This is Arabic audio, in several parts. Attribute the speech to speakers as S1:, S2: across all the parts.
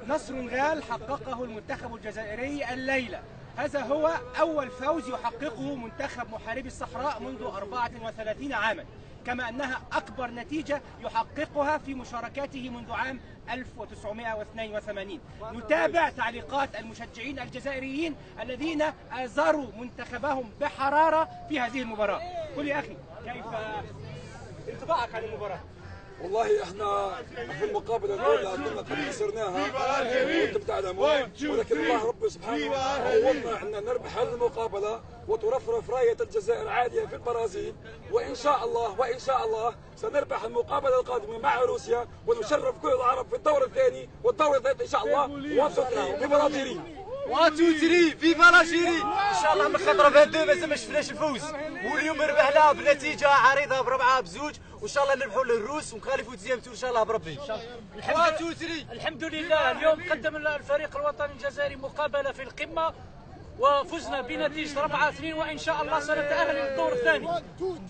S1: نصر غال حققه المنتخب الجزائري الليلة. هذا هو أول فوز يحققه منتخب محاربي الصحراء منذ 34 عاما، كما أنها أكبر نتيجة يحققها في مشاركاته منذ عام 1982. نتابع تعليقات المشجعين الجزائريين الذين آزروا منتخبهم بحرارة في هذه المباراة. قل يا أخي، كيف انطباعك عن المباراة؟
S2: والله احنا في المقابله الاولى كنا قد خسرناها وانتم تعلمون، ولكن الله رب سبحانه عوضنا ان نربح هذه المقابله وترفرف رايه الجزائر عاليه في البرازيل، وان شاء الله سنربح المقابله القادمه مع روسيا ونشرف كل العرب في الدور الثاني والدور الثالث ان شاء الله. وانصرنا في الجزائر.
S3: 1 2 3 فيفا الجزائر. ان شاء الله من خطره 22 مازال ما شفناش الفوز، واليوم ربحنا بنتيجه عريضه ب4 بزوج، وان شاء الله نربحوا للروس ونخالفوا تزيام ان شاء الله بربي.
S4: الحمد لله اليوم قدم الفريق الوطني الجزائري مقابله في القمه وفزنا بنتيجه 4-2، وان شاء الله سنتاهل للدور الثاني.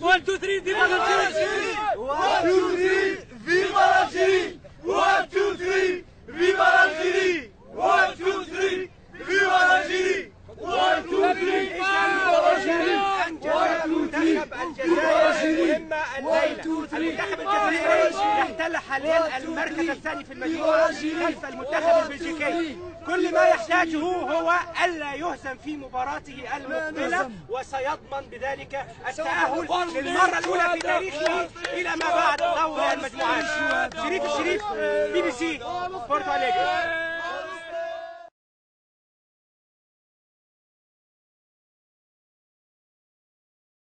S4: 1 2 3 فيفا الجزائر.
S3: 1 2 3 فيفا الجزائر. 1 2 3 فيفا الجزائر. 1 2 3 فيفا الجزائر. 1 2 3
S1: المنتخب الجزائري مهمة الليلة. المنتخب الجزائري يحتل حاليا المركز الثاني في المجموعة خلف المنتخب البلجيكي. كل ما يحتاجه هو ألا يهزم في مباراته المقبلة، وسيضمن بذلك التأهل للمرة الأولى في تاريخه إلى ما بعد دور المجموعات. شريف الشريف، BBC بورتو أليغري.